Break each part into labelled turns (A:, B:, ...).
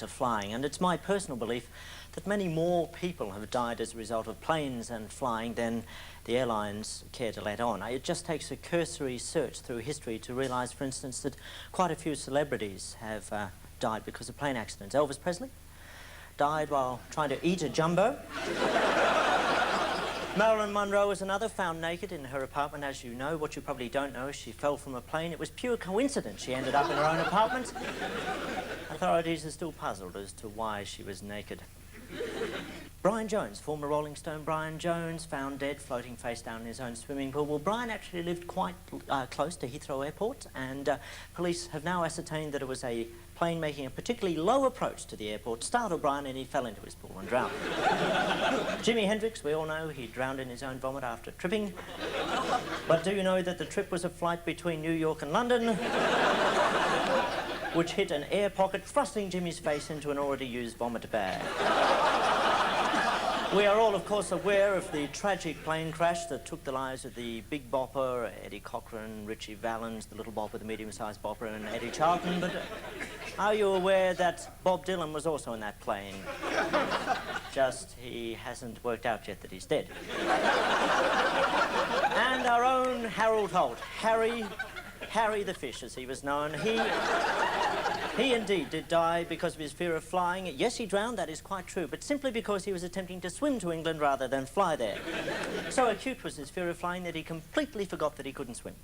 A: act of flying, and it's my personal belief that many more people have died as a result of planes and flying than the airlines care to let on. It just takes a cursory search through history to realise, for instance, that quite a few celebrities have died because of plane accidents. Elvis Presley died while trying to eat a jumbo. Marilyn Monroe was another, found naked in her apartment. As you know, what you probably don't know is she fell from a plane. It was pure coincidence she ended up in her own apartment. Authorities are still puzzled as to why she was naked. Brian Jones, former Rolling Stone Brian Jones, found dead floating face down in his own swimming pool. Well, Brian actually lived quite close to Heathrow Airport, and police have now ascertained that it was a plane making a particularly low approach to the airport startled Brian, and he fell into his pool and drowned. Jimi Hendrix, we all know he drowned in his own vomit after tripping. But do you know that the trip was a flight between New York and London, which hit an air pocket, thrusting Jimmy's face into an already used vomit bag? We are all, of course, aware of the tragic plane crash that took the lives of the Big Bopper, Eddie Cochran, Richie Valens, the Little Bopper, the Medium-Sized Bopper, and Eddie Charlton. But are you aware that Bob Dylan was also in that plane? Just he hasn't worked out yet that he's dead. And our own Harold Holt, Harry the Fish, as he was known, he indeed did die because of his fear of flying. Yes, he drowned, that is quite true, but simply because he was attempting to swim to England rather than fly there. So acute was his fear of flying that he completely forgot that he couldn't swim.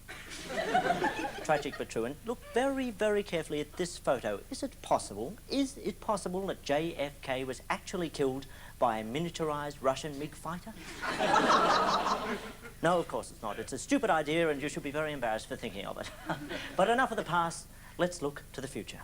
A: Tragic but true. And look very, very carefully at this photo. Is it possible that JFK was actually killed by a miniaturized Russian MiG fighter? No, of course it's not. It's a stupid idea and you should be very embarrassed for thinking of it. But enough of the past, let's look to the future.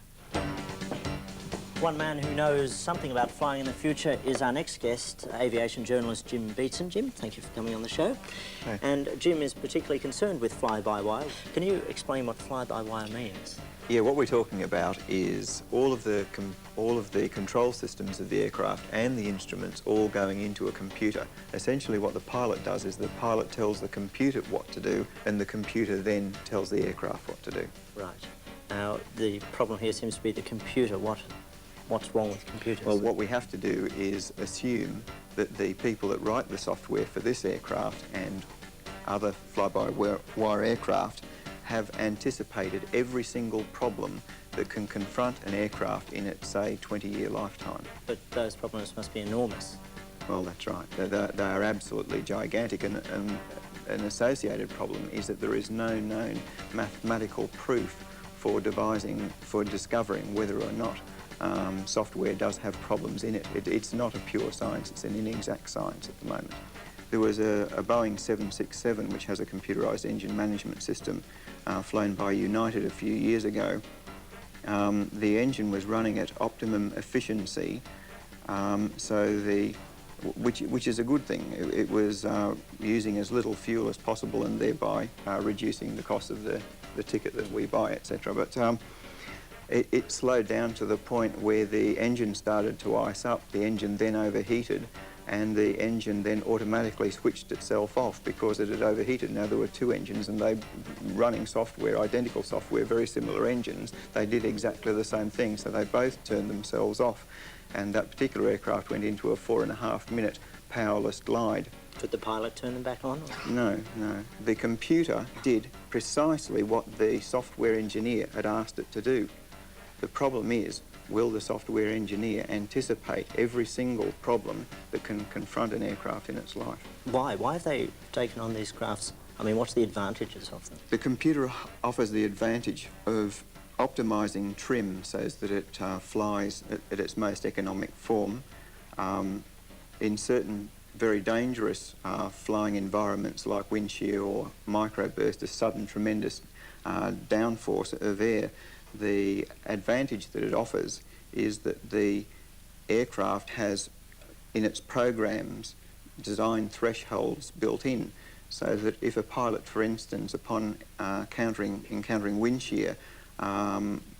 A: One man who knows something about flying in the future is our next guest, aviation journalist Jim Beatson. Jim, thank you for coming on the show.
B: Hi. And
A: Jim is particularly concerned with fly-by-wire. Can you explain what fly-by-wire means?
B: Yeah, what we're talking about is all of the control systems of the aircraft and the instruments all going into a computer. Essentially what the pilot does is the pilot tells the computer what to do and the computer then tells the aircraft what to do.
A: Right. Now, the problem here seems to be the computer. What's wrong with computers?
B: Well, what we have to do is assume that the people that write the software for this aircraft and other fly-by-wire aircraft have anticipated every single problem that can confront an aircraft in its, say, 20-year lifetime.
A: But those problems must be enormous.
B: Well, that's right. They are absolutely gigantic, and an associated problem is that there is no known mathematical proof for discovering whether or not software does have problems in it. It's not a pure science, it's an inexact science at the moment. There was a Boeing 767 which has a computerised engine management system flown by United a few years ago. The engine was running at optimum efficiency, which is a good thing. It was using as little fuel as possible and thereby reducing the cost of the ticket that we buy, etc. But it slowed down to the point where the engine started to ice up, the engine then overheated, and the engine then automatically switched itself off because it had overheated. Now, there were two engines and they running software, identical software, very similar engines. They did exactly the same thing, so they both turned themselves off. And that particular aircraft went into a 4.5-minute powerless glide.
A: Could the pilot turn them back on?
B: No, no. The computer did precisely what the software engineer had asked it to do. The problem is, will the software engineer anticipate every single problem that can confront an aircraft in its life?
A: Why? Why have they taken on these crafts? I mean, what's the advantages of them?
B: The computer offers the advantage of optimising trim so that it flies at its most economic form. In certain very dangerous flying environments like wind shear or microburst, a sudden tremendous downforce of air, the advantage that it offers is that the aircraft has, in its programs, design thresholds built in, so that if a pilot, for instance, upon encountering wind shear,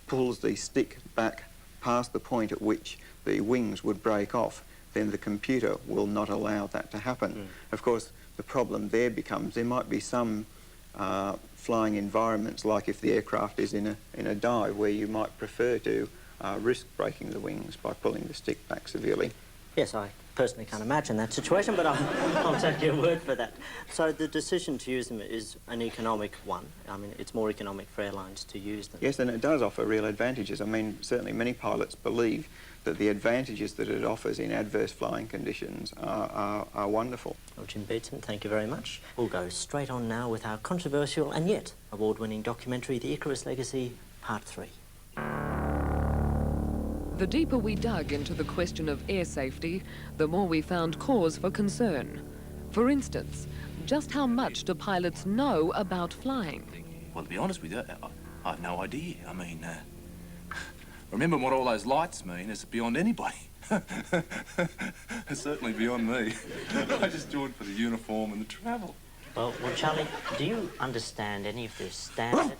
B: pulls the stick back past the point at which the wings would break off, then the computer will not allow that to happen. Of course, the problem there becomes there might be some flying environments, like if the aircraft is in a dive, where you might prefer to risk breaking the wings by pulling the stick back severely.
A: Yes, I personally can't imagine that situation, but I'll take your word for that. So the decision to use them is an economic one. I mean, it's more economic for airlines to use them.
B: Yes, and it does offer real advantages. I mean, certainly many pilots believe that the advantages that it offers in adverse flying conditions are wonderful.
A: Well, Jim Beatson, thank you very much. We'll go straight on now with our controversial and yet award-winning documentary, The Icarus Legacy, Part 3.
C: The deeper we dug into the question of air safety, the more we found cause for concern. For instance, just how much do pilots know about flying?
D: Well, to be honest with you, I have no idea. I mean, remembering what all those lights mean is beyond anybody. It's certainly beyond me. I just do it for the uniform and the travel.
A: Well, Charlie, do you understand any of the standard...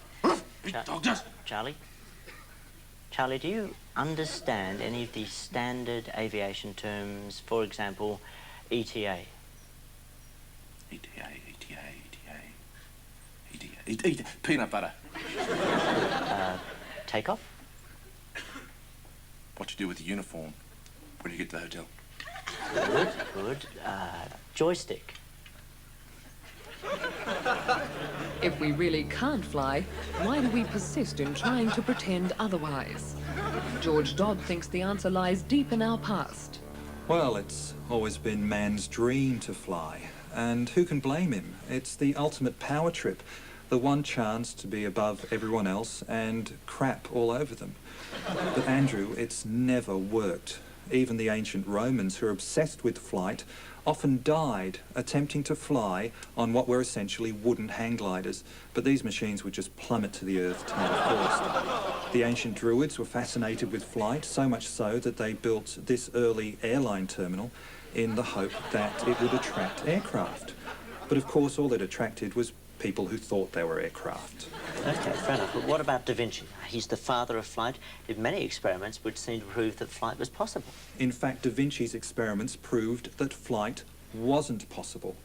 A: Charlie, do you understand any of the standard aviation terms, for example, ETA?
D: ETA. Peanut butter.
A: Takeoff?
D: What you do with the uniform when you get to the hotel.
A: Good. Joystick.
C: If we really can't fly, why do we persist in trying to pretend otherwise? George Dodd thinks the answer lies deep in our past.
E: Well, it's always been man's dream to fly, and who can blame him? It's the ultimate power trip, the one chance to be above everyone else and crap all over them. But Andrew, it's never worked. Even the ancient Romans, who are obsessed with flight, often died attempting to fly on what were essentially wooden hang gliders, but these machines would just plummet to the earth time first. The ancient Druids were fascinated with flight, so much so that they built this early airline terminal in the hope that it would attract aircraft. But of course all it attracted was people who thought they were aircraft.
A: Okay, fair enough. But what about Da Vinci? He's the father of flight. Did many experiments would seem to prove that flight was possible.
E: In fact, Da Vinci's experiments proved that flight wasn't possible.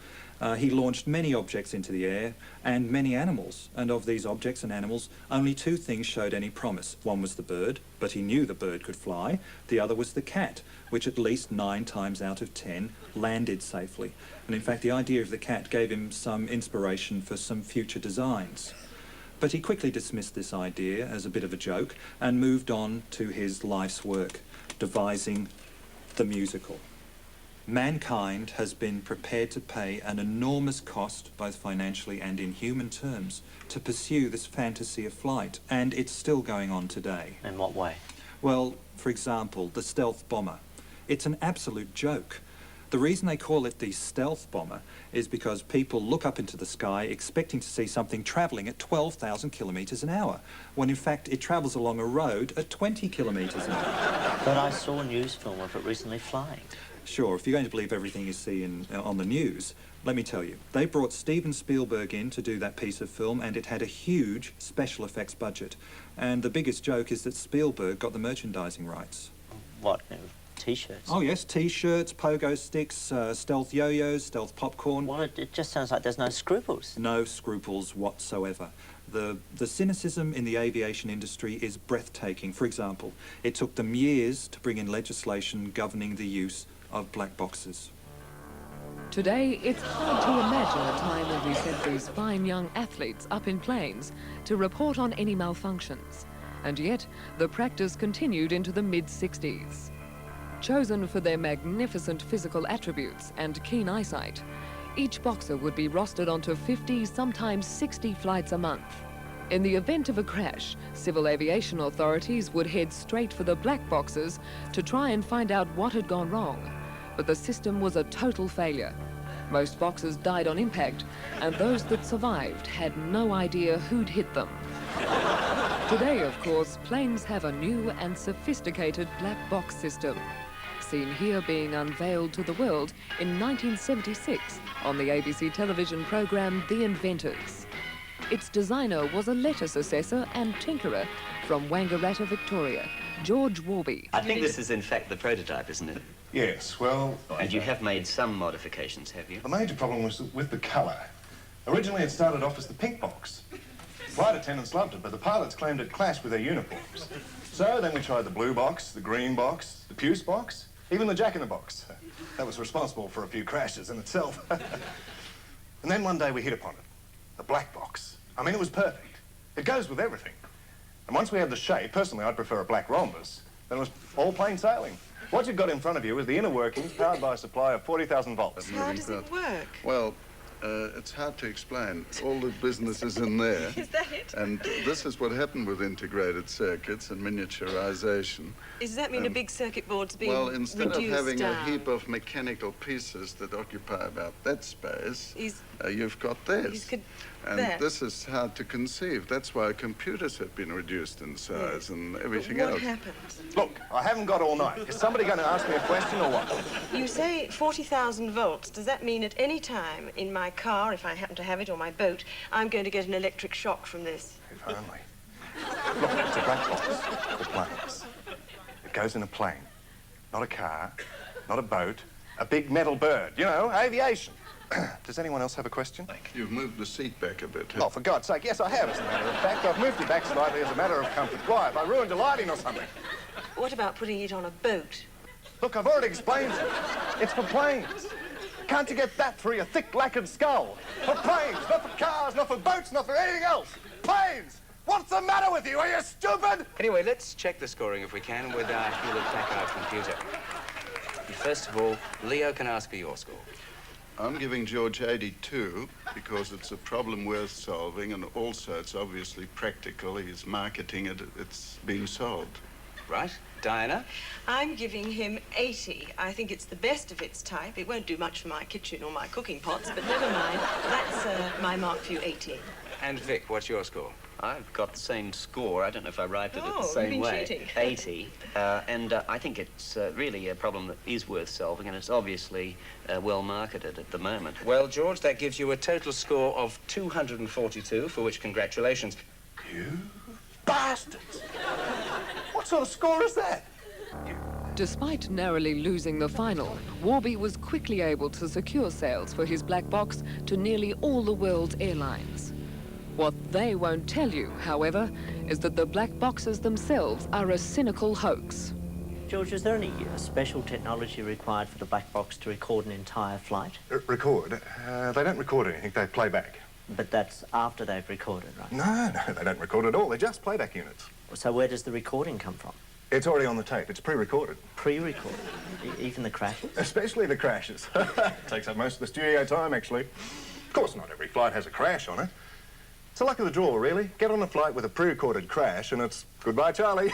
E: He launched many objects into the air and many animals, and of these objects and animals, only two things showed any promise. One was the bird, but he knew the bird could fly. The other was the cat, which at least 9 times out of 10 landed safely. And in fact, the idea of the cat gave him some inspiration for some future designs. But he quickly dismissed this idea as a bit of a joke and moved on to his life's work, devising the musical. Mankind has been prepared to pay an enormous cost, both financially and in human terms, to pursue this fantasy of flight, and it's still going on today.
A: In what way?
E: Well, for example, the stealth bomber. It's an absolute joke. The reason they call it the stealth bomber is because people look up into the sky expecting to see something travelling at 12,000 kilometres an hour, when in fact it travels along a road at 20 kilometres an hour.
A: But I saw a news film of it recently flying.
E: Sure, if you're going to believe everything you see on the news, let me tell you, they brought Steven Spielberg in to do that piece of film, and it had a huge special effects budget. And the biggest joke is that Spielberg got the merchandising rights.
A: What? T-shirts?
E: Oh yes, T-shirts, pogo sticks, stealth yo-yos, stealth popcorn.
A: Well, it just sounds like there's no scruples.
E: No scruples whatsoever. The cynicism in the aviation industry is breathtaking. For example, it took them years to bring in legislation governing the use of black boxes.
C: Today, it's hard to imagine a time when we sent these fine young athletes up in planes to report on any malfunctions. And yet, the practice continued into the mid-60s. Chosen for their magnificent physical attributes and keen eyesight, each boxer would be rostered onto 50, sometimes 60 flights a month. In the event of a crash, civil aviation authorities would head straight for the black boxes to try and find out what had gone wrong. But the system was a total failure. Most boxers died on impact, and those that survived had no idea who'd hit them. Today, of course, planes have a new and sophisticated black box system, seen here being unveiled to the world in 1976 on the ABC television program The Inventors. Its designer was a lettuce assessor and tinkerer from Wangaratta, Victoria, George Warby.
F: I think this is in fact the prototype, isn't it?
G: Yes, well...
F: And you have made some modifications, have you?
G: The major problem was with the colour. Originally it started off as the pink box. Flight attendants loved it, but the pilots claimed it clashed with their uniforms. So then we tried the blue box, the green box, the puce box, even the jack-in-the-box. That was responsible for a few crashes in itself. And then one day we hit upon it, the black box. I mean, it was perfect. It goes with everything. And once we had the shape, personally I'd prefer a black rhombus, then it was all plain sailing. What you've got in front of you is the inner workings powered by a supply of 40,000 volts.
H: How does it work?
I: Well, it's hard to explain. All the business is in there.
H: Is that it?
I: And this is what happened with integrated circuits and miniaturization.
H: Does that mean a big circuit board's being
I: Well, instead of
H: reduced
I: having
H: down?
I: a heap of mechanical pieces that occupy about that space, you've got this. And this is hard to conceive. That's why computers have been reduced in size and everything else.
H: What happened?
G: Look, I haven't got all night. Is somebody going to ask me a question or what?
H: You say 40,000 volts. Does that mean at any time in my car, if I happen to have it, or my boat, I'm going to get an electric shock from this?
G: If only. Look, it's a black box for planes. It goes in a plane, not a car, not a boat, a big metal bird. You know, aviation. Does anyone else have a question?
I: You've moved the seat back a bit.
G: Oh, for God's sake, yes, I have, as a matter of fact. I've moved it back slightly as a matter of comfort. Why? Have I ruined a lighting or something?
H: What about putting it on a boat?
G: Look, I've already explained it. It's for planes. Can't you get that through your thick, lacquered skull? For planes, not for cars, not for boats, not for anything else. Planes! What's the matter with you? Are you stupid?
J: Anyway, let's check the scoring, if we can, with our Hewlett-Packard computer. First of all, Leo can ask for your score.
I: I'm giving George 82 because it's a problem worth solving, and also it's obviously practical. He's marketing it. It's being solved.
J: Right. Diana?
H: I'm giving him 80. I think it's the best of its type. It won't do much for my kitchen or my cooking pots, but never mind. That's my mark for you, 18.
J: And Vic, what's your score?
F: I've got the same score. I don't know if I arrived at it the
H: Oh,
F: same
H: you've been
F: way.
H: cheating.
F: 80. And I think it's really a problem that is worth solving, and it's obviously well marketed at the moment.
J: Well, George, that gives you a total score of 242, for which congratulations.
G: You bastards! What sort of score is that?
C: Despite narrowly losing the final, Warby was quickly able to secure sales for his black box to nearly all the world's airlines. What they won't tell you, however, is that the black boxes themselves are a cynical hoax.
A: George, is there any special technology required for the black box to record an entire flight?
G: Record? They don't record anything, they play back.
A: But that's after they've recorded, right?
G: No, they don't record at all. They're just playback units.
A: So where does the recording come from?
G: It's already on the tape. It's pre-recorded.
A: Pre-recorded? Even the crashes?
G: Especially the crashes. Takes up most of the studio time, actually. Of course, not every flight has a crash on it. It's the luck of the draw, really. Get on a flight with a pre-recorded crash and it's goodbye, Charlie.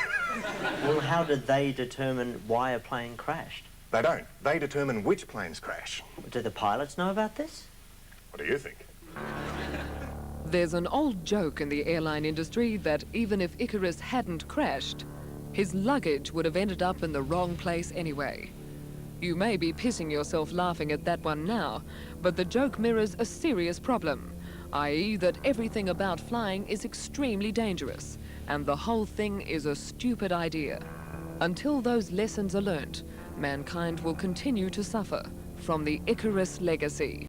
A: Well, how did they determine why a plane crashed?
G: They don't. They determine which planes crash.
A: Do the pilots know about this?
G: What do you think?
C: There's an old joke in the airline industry that even if Icarus hadn't crashed, his luggage would have ended up in the wrong place anyway. You may be pissing yourself laughing at that one now, but the joke mirrors a serious problem, i.e. that everything about flying is extremely dangerous, and the whole thing is a stupid idea. Until those lessons are learnt, mankind will continue to suffer from the Icarus legacy.